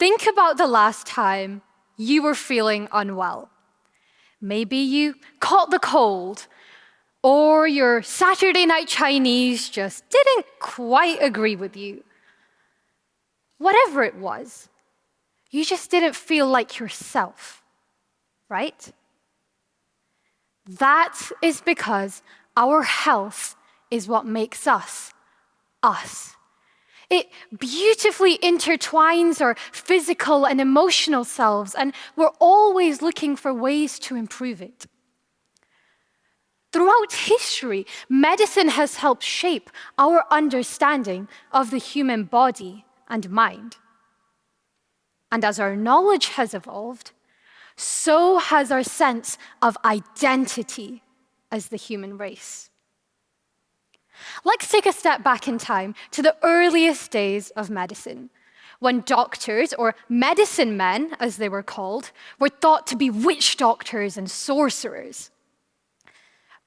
Think about the last time you were feeling unwell. Maybe you caught the cold, or your Saturday night Chinese just didn't quite agree with you. Whatever it was, you just didn't feel like yourself, right? That is because our health is what makes us, us. It beautifully intertwines our physical and emotional selves, and we're always looking for ways to improve it. Throughout history, medicine has helped shape our understanding of the human body and mind. And as our knowledge has evolved, so has our sense of identity as the human race. Let's take a step back in time to the earliest days of medicine, when doctors, or medicine men as they were called, were thought to be witch doctors and sorcerers.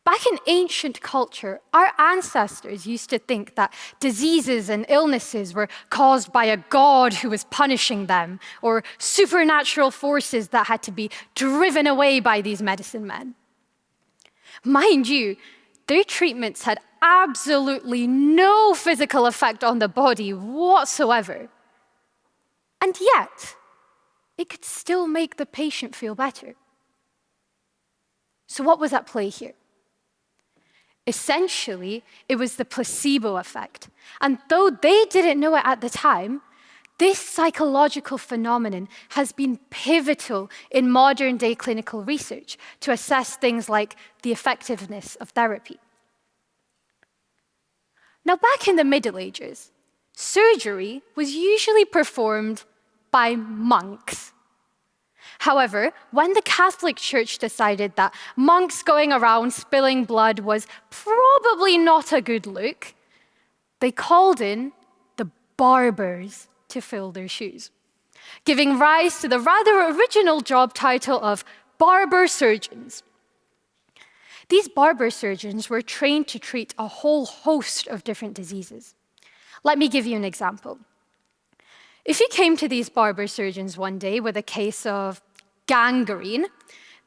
Back in ancient culture, our ancestors used to think that diseases and illnesses were caused by a god who was punishing them, or supernatural forces that had to be driven away by these medicine men. Mind you, their treatments had absolutely no physical effect on the body whatsoever. And yet, it could still make the patient feel better. So what was at play here? Essentially, it was the placebo effect. And though they didn't know it at the time, this psychological phenomenon has been pivotal in modern-day clinical research to assess things like the effectiveness of therapy. Now, back in the Middle Ages, surgery was usually performed by monks. However, when the Catholic Church decided that monks going around spilling blood was probably not a good look, they called in the barbers to fill their shoes, giving rise to the rather original job title of barber surgeons. These barber surgeons were trained to treat a whole host of different diseases. Let me give you an example. If you came to these barber surgeons one day with a case of gangrene,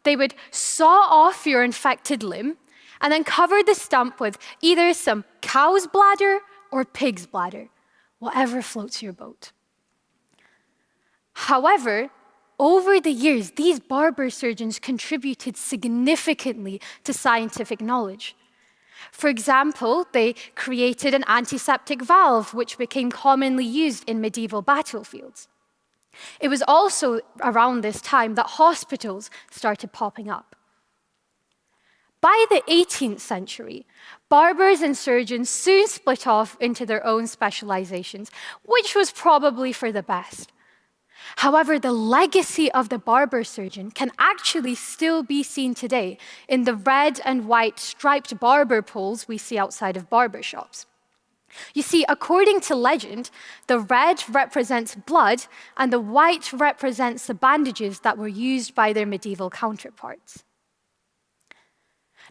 they would saw off your infected limb and then cover the stump with either some cow's bladder or pig's bladder, whatever floats your boat. However, over the years, these barber surgeons contributed significantly to scientific knowledge. For example, they created an antiseptic valve, which became commonly used in medieval battlefields. It was also around this time that hospitals started popping up. By the 18th century, barbers and surgeons soon split off into their own specializations, which was probably for the best. However, the legacy of the barber surgeon can actually still be seen today in the red and white striped barber poles we see outside of barber shops. You see, according to legend, the red represents blood and the white represents the bandages that were used by their medieval counterparts.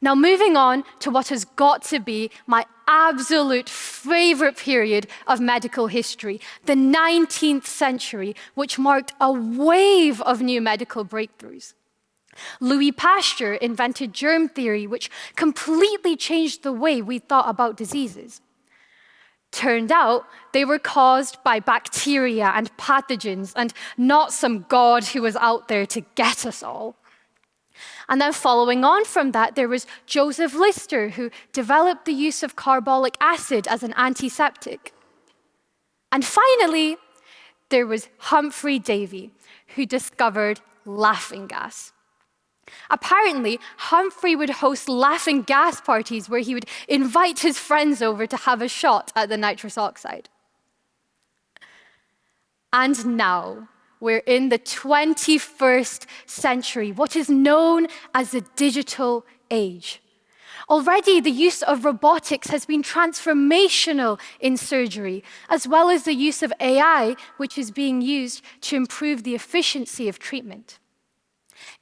Now, moving on to what has got to be my absolute favorite period of medical history, the 19th century, which marked a wave of new medical breakthroughs. Louis Pasteur invented germ theory, which completely changed the way we thought about diseases. Turned out they were caused by bacteria and pathogens and not some god who was out there to get us all. And then following on from that, there was Joseph Lister, who developed the use of carbolic acid as an antiseptic. And finally, there was Humphrey Davy, who discovered laughing gas. Apparently, Humphrey would host laughing gas parties where he would invite his friends over to have a shot at the nitrous oxide. And now, we're in the 21st century, what is known as the digital age. Already, the use of robotics has been transformational in surgery, as well as the use of AI, which is being used to improve the efficiency of treatment.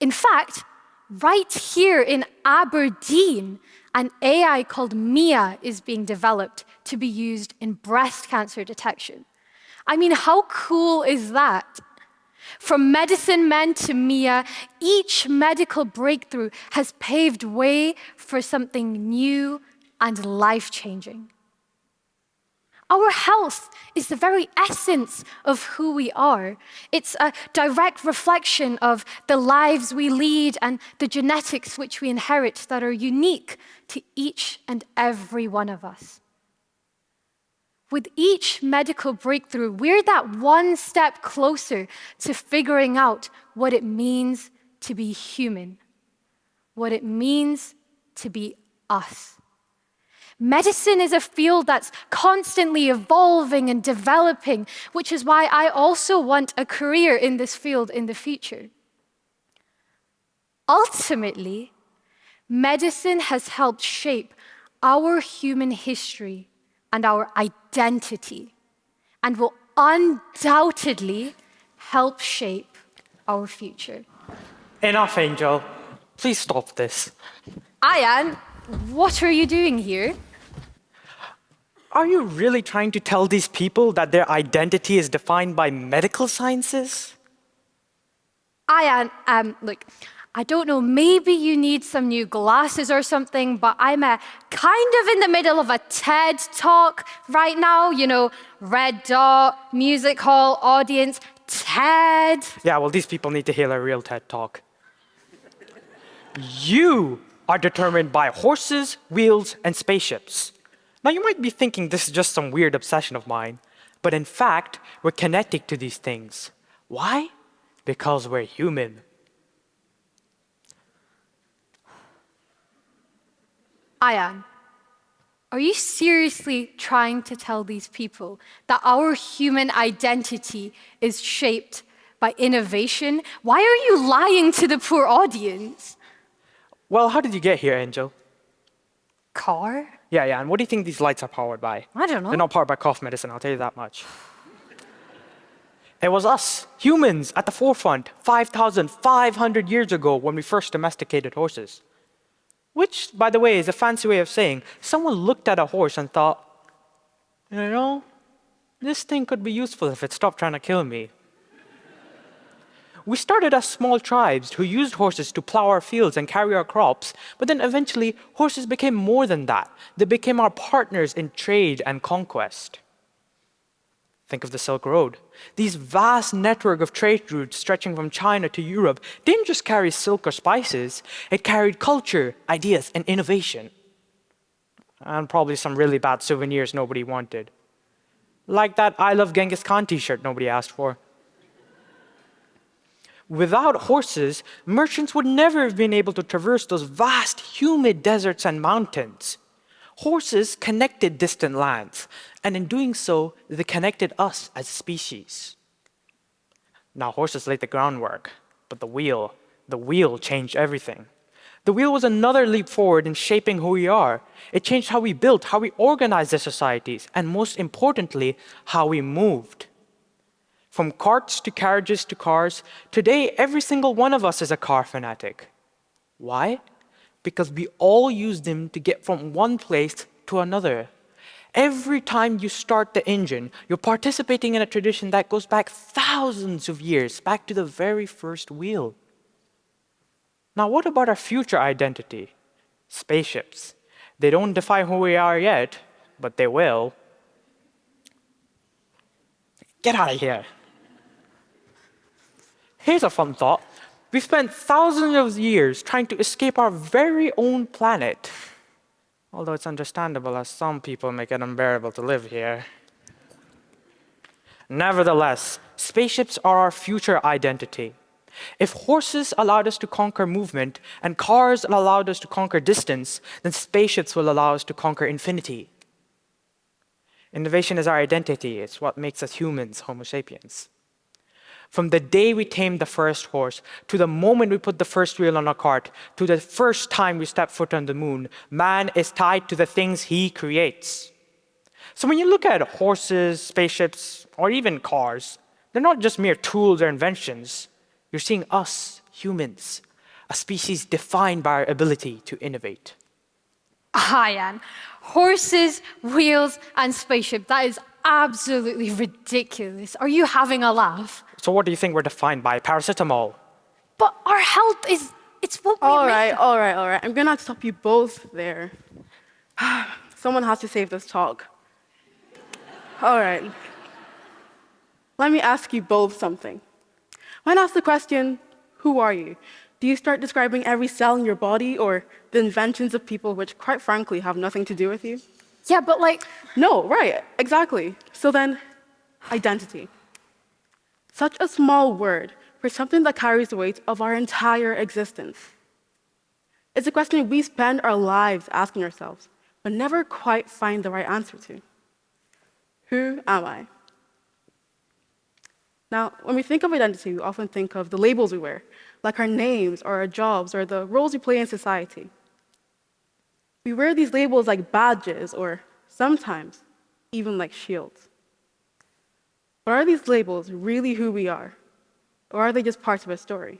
In fact, right here in Aberdeen, an AI called Mia is being developed to be used in breast cancer detection. I mean, how cool is that? From medicine men to Mia, each medical breakthrough has paved way for something new and life-changing. Our health is the very essence of who we are. It's a direct reflection of the lives we lead and the genetics which we inherit that are unique to each and every one of us. With each medical breakthrough, we're that one step closer to figuring out what it means to be human, what it means to be us. Medicine is a field that's constantly evolving and developing, which is why I also want a career in this field in the future. Ultimately, medicine has helped shape our human history and our identity, and will undoubtedly help shape our future. Enough, Angel. Please stop this. Aayan, what are you doing here? Are you really trying to tell these people that their identity is defined by medical sciences? Aayan, look, I don't know, maybe you need some new glasses or something, but I'm kind of in the middle of a TED talk right now, you know, red dot, music hall, audience, TED. Yeah, well, these people need to hear a real TED talk. You are determined by horses, wheels, and spaceships. Now, you might be thinking this is just some weird obsession of mine, but in fact, we're connected to these things. Why? Because we're human. Aayan, are you seriously trying to tell these people that our human identity is shaped by innovation? Why are you lying to the poor audience? Well, how did you get here, Angel? Car? Yeah, and what do you think these lights are powered by? I don't know. They're not powered by cough medicine, I'll tell you that much. It was us, humans, at the forefront 5,500 years ago when we first domesticated horses. Which, by the way, is a fancy way of saying someone looked at a horse and thought, you know, this thing could be useful if it stopped trying to kill me. We started as small tribes who used horses to plow our fields and carry our crops, but then eventually horses became more than that. They became our partners in trade and conquest. Think of the Silk Road. These vast network of trade routes stretching from China to Europe didn't just carry silk or spices, it carried culture, ideas, and innovation. And probably some really bad souvenirs nobody wanted. Like that I Love Genghis Khan t-shirt nobody asked for. Without horses, merchants would never have been able to traverse those vast, humid deserts and mountains. Horses connected distant lands, and in doing so, they connected us as a species. Now, horses laid the groundwork, but the wheel changed everything. The wheel was another leap forward in shaping who we are. It changed how we built, how we organized the societies, and most importantly, how we moved. From carts to carriages to cars, today every single one of us is a car fanatic. Why? Because we all use them to get from one place to another. Every time you start the engine, you're participating in a tradition that goes back thousands of years, back to the very first wheel. Now, what about our future identity? Spaceships. They don't define who we are yet, but they will. Get out of here. Here's a fun thought. We've spent thousands of years trying to escape our very own planet. Although it's understandable as some people make it unbearable to live here. Nevertheless, spaceships are our future identity. If horses allowed us to conquer movement and cars allowed us to conquer distance, then spaceships will allow us to conquer infinity. Innovation is our identity. It's what makes us humans, Homo sapiens. From the day we tamed the first horse, to the moment we put the first wheel on a cart, to the first time we step foot on the moon, man is tied to the things he creates. So when you look at horses, spaceships, or even cars, they're not just mere tools or inventions. You're seeing us, humans, a species defined by our ability to innovate. Aayan, horses, wheels, and spaceship. That is absolutely ridiculous. Are you having a laugh? So what do you think we're defined by? Paracetamol. But our health is, it's what we All make. right, all right, all right. I'm gonna stop you both there. Someone has to save this talk. All right. Let me ask you both something. When asked the question, who are you? Do you start describing every cell in your body or the inventions of people which, quite frankly, have nothing to do with you? Yeah, but like, No, right, exactly. So then, identity. Such a small word for something that carries the weight of our entire existence. It's a question we spend our lives asking ourselves, but never quite find the right answer to. Who am I? Now, when we think of identity, we often think of the labels we wear, like our names or our jobs or the roles we play in society. We wear these labels like badges or sometimes even like shields. But are these labels really who we are? Or are they just parts of a story?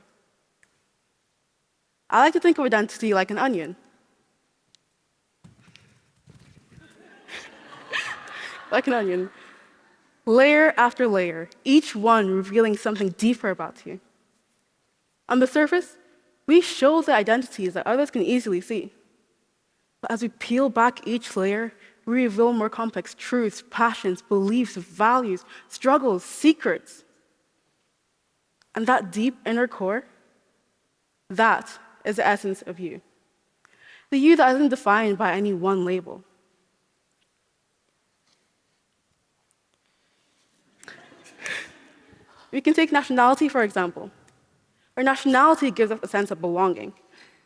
I like to think of identity like an onion. Like an onion. Layer after layer, each one revealing something deeper about you. On the surface, we show the identities that others can easily see. But as we peel back each layer, we reveal more complex truths, passions, beliefs, values, struggles, secrets. And that deep inner core, that is the essence of you. The you that isn't defined by any one label. We can take nationality, for example. Our nationality gives us a sense of belonging,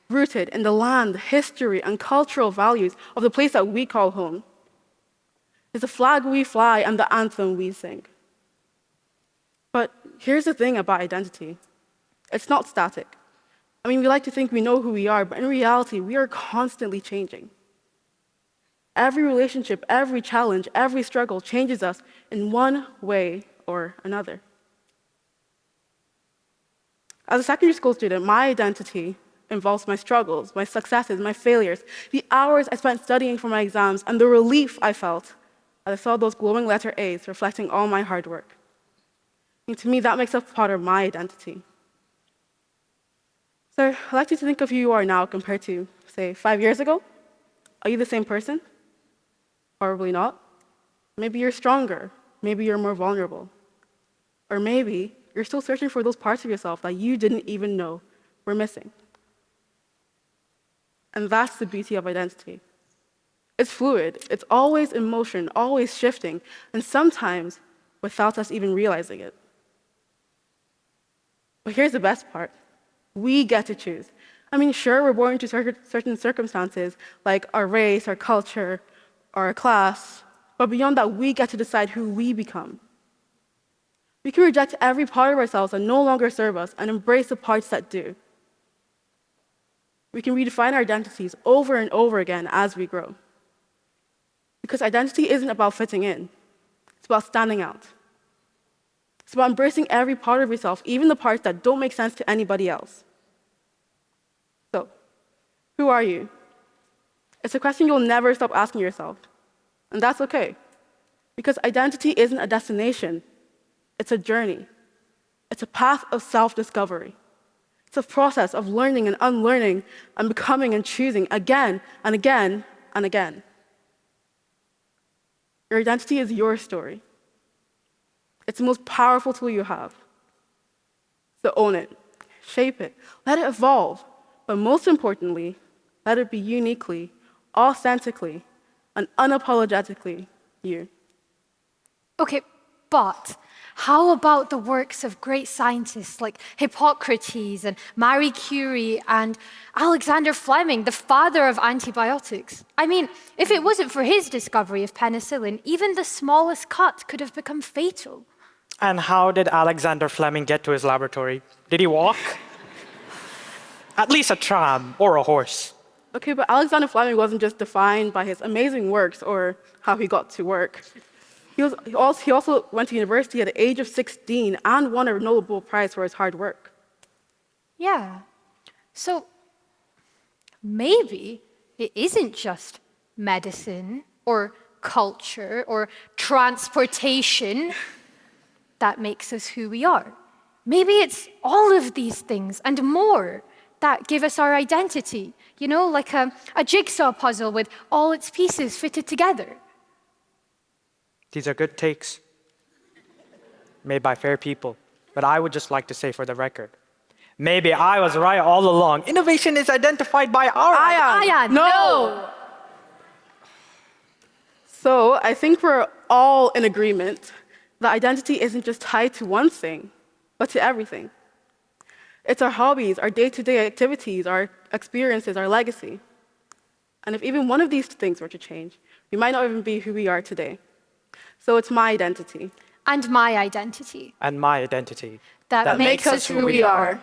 rooted in the land, history, and cultural values of the place that we call home. It's the flag we fly and the anthem we sing. But here's the thing about identity. It's not static. I mean, we like to think we know who we are, but in reality, we are constantly changing. Every relationship, every challenge, every struggle changes us in one way or another. As a secondary school student, my identity involves my struggles, my successes, my failures, the hours I spent studying for my exams, and the relief I felt as I saw those glowing letter A's reflecting all my hard work. And to me, that makes up part of my identity. So I'd like you to think of who you are now compared to, say, 5 years ago. Are you the same person? Probably not. Maybe you're stronger. Maybe you're more vulnerable. Or maybe you're still searching for those parts of yourself that you didn't even know were missing. And that's the beauty of identity. It's fluid. It's always in motion, always shifting, and sometimes without us even realizing it. But here's the best part. We get to choose. I mean, sure, we're born into certain circumstances, like our race, our culture, or our class, but beyond that, we get to decide who we become. We can reject every part of ourselves that no longer serve us and embrace the parts that do. We can redefine our identities over and over again as we grow. Because identity isn't about fitting in. It's about standing out. It's about embracing every part of yourself, even the parts that don't make sense to anybody else. So, who are you? It's a question you'll never stop asking yourself. And that's okay. Because identity isn't a destination. It's a journey. It's a path of self-discovery. It's a process of learning and unlearning and becoming and choosing again and again and again. Your identity is your story. It's the most powerful tool you have. So own it, shape it, let it evolve, but most importantly, let it be uniquely, authentically, and unapologetically you. okay, but how about the works of great scientists like Hippocrates and Marie Curie and Alexander Fleming, the father of antibiotics? I mean, if it wasn't for his discovery of penicillin, even the smallest cut could have become fatal. And how did Alexander Fleming get to his laboratory? Did he walk? At least a tram or a horse. Okay, but Alexander Fleming wasn't just defined by his amazing works or how he got to work. He also went to university at the age of 16 and won a Nobel Prize for his hard work. Yeah. So maybe It isn't just medicine or culture or transportation that makes us who we are. Maybe it's all of these things and more that give us our identity, you know, like a jigsaw puzzle with all its pieces fitted together. These are good takes, made by fair people. But I would just like to say for the record, maybe I was right all along. Innovation is identified by our... Aayan, no! So I think we're all in agreement that identity isn't just tied to one thing, but to everything. It's our hobbies, our day-to-day activities, our experiences, our legacy. And if even one of these things were to change, we might not even be who we are today. So it's my identity. And my identity. And my identity. That makes us who we are.